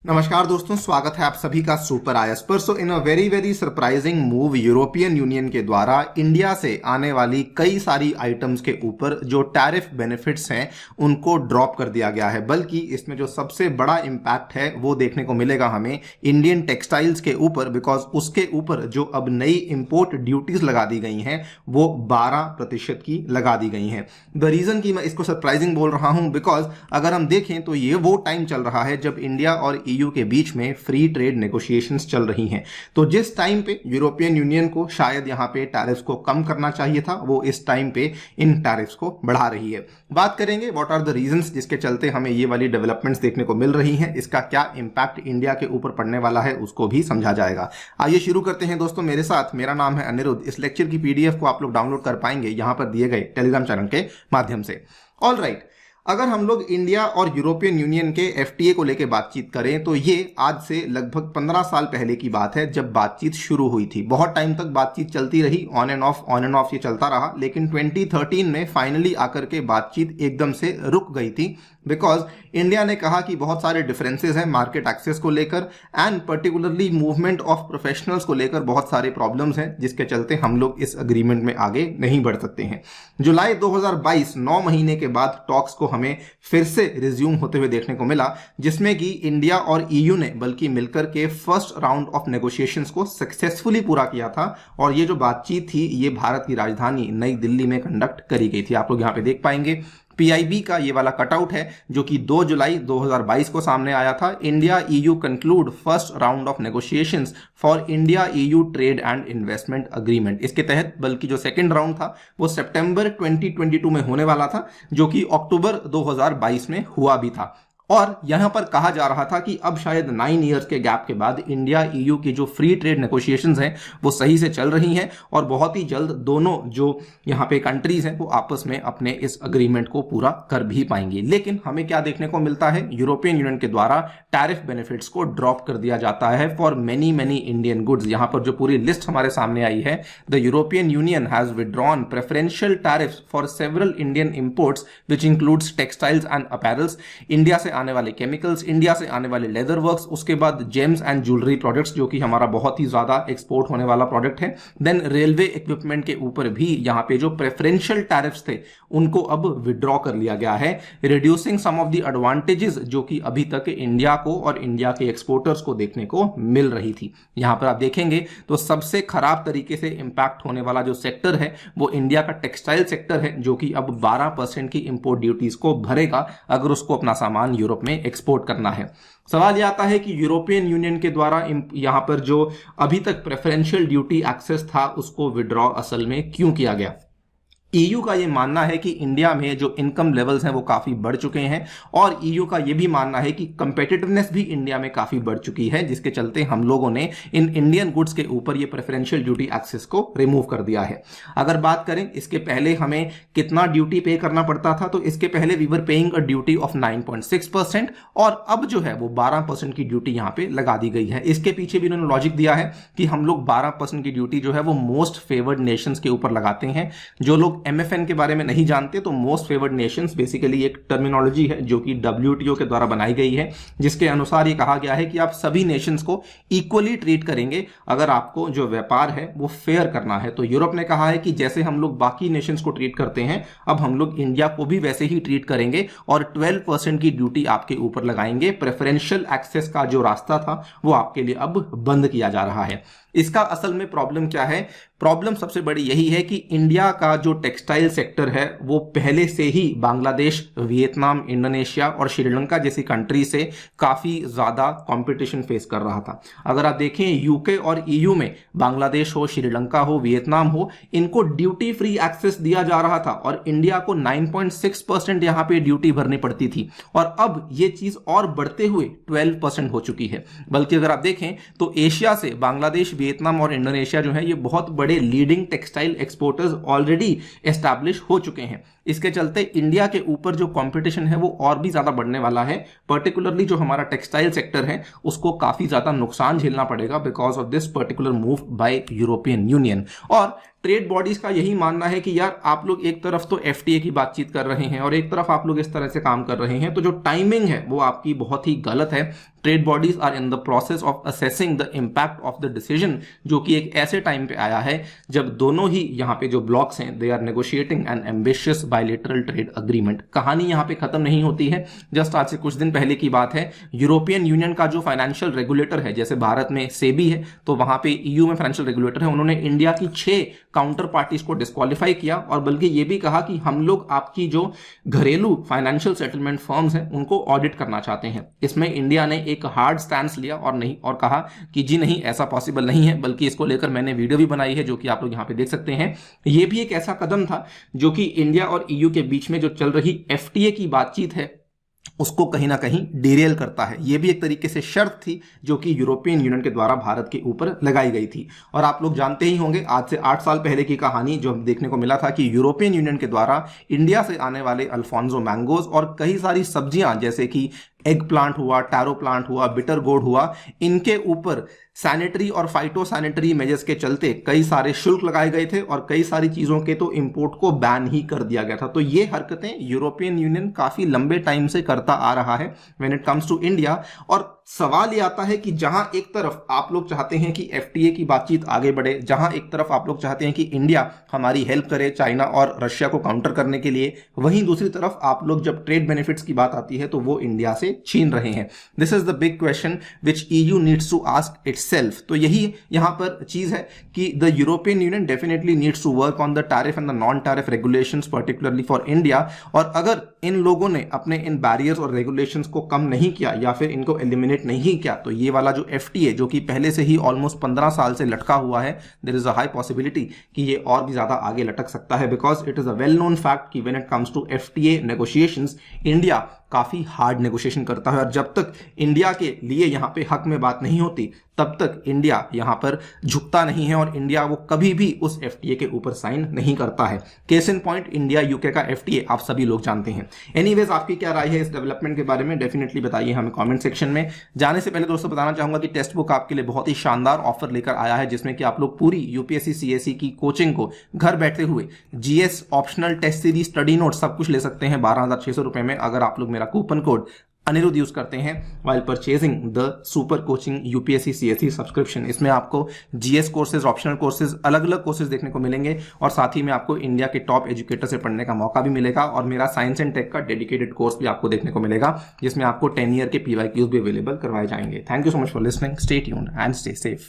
नमस्कार दोस्तों, स्वागत है आप सभी का सुपर आईएएस पर। So in a very surprising move European Union के द्वारा इंडिया से आने वाली कई सारी आइटम्स के ऊपर जो टैरिफ बेनिफिट्स हैं उनको ड्रॉप कर दिया गया है। बल्कि इसमें जो सबसे बड़ा इम्पैक्ट है वो देखने को मिलेगा हमें इंडियन टेक्सटाइल्स के ऊपर, बिकॉज उसके ऊपर जो अब नई इंपोर्ट ड्यूटीज लगा दी गई हैं वो 12% की लगा दी गई हैं। द रीजन कि मैं इसको सरप्राइजिंग बोल रहा हूं, बिकॉज अगर हम देखें तो ये वो टाइम चल रहा है जब इंडिया और ईयू के बीच में फ्री ट्रेड नेगोशिएशंस चल रही हैं। तो जिस टाइम पे यूरोपियन यूनियन को शायद यहां पे टैरिफ्स को कम करना चाहिए था, वो इस टाइम पे इन टैरिफ्स को बढ़ा रही है। बात करेंगे व्हाट आर द रीजंस जिसके चलते हमें ये वाली डेवलपमेंट्स देखने को मिल रही हैं, इसका क्या इंपैक्ट इंडिया के ऊपर पड़ने वाला है उसको भी समझा जाएगा। आइए शुरू करते हैं दोस्तों मेरे साथ। मेरा नाम है अनिरुद्ध। इस लेक्चर की पीडीएफ को आप लोग डाउनलोड कर पाएंगे यहां पर दिए गए टेलीग्राम चैनल के माध्यम से। ऑल राइट, अगर हम लोग इंडिया और यूरोपियन यूनियन के एफटीए को लेकर बातचीत करें तो ये आज से लगभग 15 साल पहले की बात है जब बातचीत शुरू हुई थी। बहुत टाइम तक बातचीत चलती रही, ऑन एंड ऑफ ये चलता रहा, लेकिन 2013 में फाइनली आकर के बातचीत एकदम से रुक गई थी। बिकॉज इंडिया ने कहा कि बहुत सारे डिफरेंसेस हैं मार्केट एक्सेस को लेकर and particularly movement of professionals को लेकर बहुत सारे प्रॉब्लम्स हैं, जिसके चलते हम लोग इस अग्रीमेंट में आगे नहीं बढ़ सकते हैं। जुलाई 2022 9 महीने के बाद टॉक्स को हमें फिर से रिज्यूम होते हुए देखने को मिला, जिसमें कि इंडिया और ईयू ने बल्कि मिलकर के फर्स्ट राउंड ऑफ नेगोशिएशंस को सक्सेसफुली पूरा किया था। और ये जो बातचीत थी ये भारत की राजधानी नई दिल्ली में कंडक्ट करी गई थी। आप लोग यहाँ पे देख पाएंगे पीआईबी का ये वाला कटआउट है जो कि 2 जुलाई 2022 को सामने आया था। India EU conclude first round of negotiations for India EU trade and investment agreement. इसके तहत बल्कि जो सेकंड राउंड था वो सितंबर 2022 में होने वाला था, जो कि अक्टूबर 2022 में हुआ भी था। और यहां पर कहा जा रहा था कि अब शायद 9 इयर्स के गैप के बाद इंडिया ईयू की जो फ्री ट्रेड नेगोशिएशंस हैं वो सही से चल रही हैं और बहुत ही जल्द दोनों जो यहां पे कंट्रीज हैं वो आपस में अपने इस अग्रीमेंट को पूरा कर भी पाएंगी। लेकिन हमें क्या देखने को मिलता है, यूरोपियन यूनियन के द्वारा टैरिफ बेनिफिट्स को ड्रॉप कर दिया जाता है फॉर मेनी इंडियन गुड्स। यहां पर जो पूरी लिस्ट हमारे सामने आई है, the European union has withdrawn preferential tariffs for several Indian imports which includes textiles and apparels. India से आने वाले केमिकल्स, इंडिया से आने वाले लेदर वर्क्स, उसके बाद जेम्स एंड ज्वेलरी प्रोडक्ट्स जो कि हमारा बहुत ही ज्यादा एक्सपोर्ट होने वाला प्रोडक्ट है। देन रेलवे इक्विपमेंट के ऊपर भी यहां पे जो प्रेफरेंशियल टैरिफ्स थे उनको अब विड्रॉ कर लिया गया है, reducing some of the advantages जो कि अभी तक इंडिया को और इंडिया के एक्सपोर्टर्स को देखने को मिल रही थी। यहां पर आप देखेंगे तो सबसे खराब तरीके से इंपैक्ट होने वाला जो सेक्टर है वो इंडिया का टेक्सटाइल सेक्टर है, जो कि अब 12% की इंपोर्ट ड्यूटीज को भरेगा अगर उसको अपना सामान यूरोप में एक्सपोर्ट करना है। सवाल यह आता है कि यूरोपियन यूनियन के द्वारा यहां पर जो अभी तक प्रेफरेंशियल ड्यूटी एक्सेस था उसको विड्रॉ असल में क्यों किया गया। ईयू का यह मानना है कि इंडिया में जो इनकम लेवल्स हैं वो काफी बढ़ चुके हैं और ईयू का यह भी मानना है कि कंपेटिटिवनेस भी इंडिया में काफी बढ़ चुकी है, जिसके चलते हम लोगों ने इन इंडियन गुड्स के ऊपर ये प्रेफरेंशियल ड्यूटी एक्सेस को रिमूव कर दिया है। अगर बात करें इसके पहले हमें कितना ड्यूटी पे करना पड़ता था, तो इसके पहले we were paying a duty of 9.6% और अब जो है वो 12% की ड्यूटी यहां पे लगा दी गई है। इसके पीछे भी उन्होंने लॉजिक दिया है कि हम लोग 12% की ड्यूटी जो है वो मोस्ट फेवर्ड नेशंस के ऊपर लगाते हैं। जो लोग एमएफएन के बारे में नहीं जानते तो मोस्ट फेवर्ड नेशंस बेसिकली एक टर्मिनोलॉजी है जो कि डब्ल्यूटीओ के द्वारा बनाई गई है, जिसके अनुसार ये कहा गया है कि आप सभी नेशंस को इक्वली ट्रीट करेंगे अगर आपको जो व्यापार है वो फेयर करना है। तो यूरोप ने कहा है कि जैसे हम लोग बाकी नेशंस को ट्रीट करते हैं अब हम लोग इंडिया को भी वैसे ही ट्रीट करेंगे और 12% की ड्यूटी आपके ऊपर लगाएंगे। प्रेफरेंशियल एक्सेस का जो रास्ता था वो आपके लिए अब बंद किया जा रहा है। इसका असल में प्रॉब्लम क्या है? प्रॉब्लम सबसे बड़ी यही है कि इंडिया का जो टेक्सटाइल सेक्टर है वो पहले से ही बांग्लादेश, वियतनाम, इंडोनेशिया और श्रीलंका जैसी कंट्री से काफी ज्यादा कंपटीशन फेस कर रहा था। अगर आप देखें यूके और ईयू में बांग्लादेश हो, श्रीलंका हो, वियतनाम हो, इनको ड्यूटी फ्री एक्सेस दिया जा रहा था और इंडिया को 9.6% यहां पे ड्यूटी भरनी पड़ती थी और अब ये चीज और बढ़ते हुए 12% हो चुकी है। बल्कि अगर आप देखें तो एशिया से बांग्लादेश, वियतनाम और इंडोनेशिया जो है ये बहुत बड़े leading textile exporters already establish हो चुके हैं। इसके चलते इंडिया के ऊपर जो कंपटीशन है वो और भी ज्यादा बढ़ने वाला है। पर्टिकुलरली जो हमारा टेक्सटाइल सेक्टर है उसको काफी ज्यादा नुकसान झेलना पड़ेगा because of this particular move by European union. और ट्रेड बॉडीज का यही मानना है कि यार आप लोग एक तरफ तो एफटीए की बातचीत कर रहे हैं और एक तरफ आप लोग इस तरह से काम कर रहे हैं, तो जो टाइमिंग है वो आपकी बहुत ही गलत है। Trade bodies are in the process of assessing the impact of the decision, जो कि एक ऐसे टाइम पे आया है जब दोनों ही यहाँ पे जो ब्लॉक्स हैं they are negotiating an ambitious bilateral trade agreement. कहानी यहाँ पे खत्म नहीं होती है। जस्ट आज से कुछ दिन पहले की बात है, यूरोपियन यूनियन का जो फाइनेंशियल रेगुलेटर है, जैसे भारत में सेबी है तो वहां पे ईयू में फाइनेंशियल रेगुलेटर है, उन्होंने इंडिया की 6 काउंटर पार्टीज को डिस्क्वालीफाई किया और बल्कि ये भी कहा कि हम लोग आपकी जो घरेलू फाइनेंशियल सेटलमेंट फर्म्स हैं उनको ऑडिट करना चाहते हैं। इसमें इंडिया ने एक हार्ड स्टैंड लिया और कहा कि जी नहीं, ऐसा पॉसिबल नहीं है, बल्कि इसको लेकर मैंने वीडियो भी बनाई है जो कि आप लोग यहां पे देख सकते हैं। ये भी एक ऐसा कदम था जो कि इंडिया और ईयू के बीच में जो चल रही एफटीए की बातचीत है उसको कहीं ना कहीं डिरेल करता है। यह भी एक तरीके से शर्त थी जो कि यूरोपियन यूनियन के द्वारा भारत के ऊपर लगाई गई थी। और आप लोग जानते ही होंगे, आज से 8 साल पहले की कहानी जो देखने को मिला था कि यूरोपियन यूनियन के द्वारा इंडिया से आने वाले अल्फोंसो मैंगोज और कई सारी सब्जियां जैसे कि एग प्लांट हुआ, टैरो प्लांट हुआ, बिटर गोर्ड हुआ, इनके ऊपर सैनिटरी और फाइटो सैनिटरी मेजर्स के चलते कई सारे शुल्क लगाए गए थे और कई सारी चीजों के तो इंपोर्ट को बैन ही कर दिया गया था। तो ये हरकतें यूरोपियन यूनियन काफी लंबे टाइम से करता आ रहा है when it comes to India. और सवाल ये आता है कि जहां एक तरफ आप लोग चाहते हैं कि एफटीए की बातचीत आगे बढ़े, जहां एक तरफ आप लोग चाहते हैं कि इंडिया हमारी हेल्प करे चाइना और रशिया को काउंटर करने के लिए, वहीं दूसरी तरफ आप लोग जब ट्रेड बेनिफिट्स की बात आती है तो वो इंडिया से छीन रहे हैं। This is the big question which EU needs to ask itself. तो यही यहां पर चीज है कि the European Union definitely needs to work on the tariff and the non tariff regulations particularly for India. और अगर इन लोगों ने अपने इन बैरियर्स और रेगुलेशंस को कम नहीं किया या फिर इनको एलिमिनेट नहीं किया तो ये वाला जो एफटीए जो कि पहले से ही ऑलमोस्ट 15 साल से लटका हुआ है, there is a high possibility कि ये और भी ज्यादा आगे लटक सकता है। Because it is a well known fact कि when it comes to FTA negotiations India काफी हार्ड नेगोशिएशन करता है और जब तक इंडिया के लिए यहां पे हक में बात नहीं होती तब तक इंडिया यहां पर झुकता नहीं है और इंडिया वो कभी भी उस एफटीए के ऊपर साइन नहीं करता है। Case in point India UK का एफटीए आप सभी लोग जानते हैं। एनीवेज, आपकी क्या राय है इस डेवलपमेंट के बारे में, डेफिनेटली बताइए हमें कमेंट सेक्शन में। जाने से पहले दोस्तों बताना चाहूंगा कि टेक्स्ट बुक आपके लिए बहुत ही शानदार ऑफर लेकर आया है जिसमें कि आप लोग पूरी यूपीएससी सीएससी की कोचिंग को घर बैठे हुए GS optional test series study note सब कुछ ले सकते हैं 12,600 रुपए में अगर आप लोग मेरा कूपन कोड अनिरुद्ध यूज करते हैं while purchasing the super coaching UPSC CSC subscription. इसमें आपको जीएस कोर्सेज, ऑप्शनल कोर्सेज, अलग अलग कोर्सेज देखने को मिलेंगे और साथ ही में आपको इंडिया के टॉप एजुकेटर से पढ़ने का मौका भी मिलेगा और मेरा साइंस एंड टेक का डेडिकेटेड कोर्स भी आपको देखने को मिलेगा जिसमें आपको 10 ईयर के पीवाईक्यूज भी अवेलेबल करवाए जाएंगे। Thank you so much for listening, stay tuned and stay safe.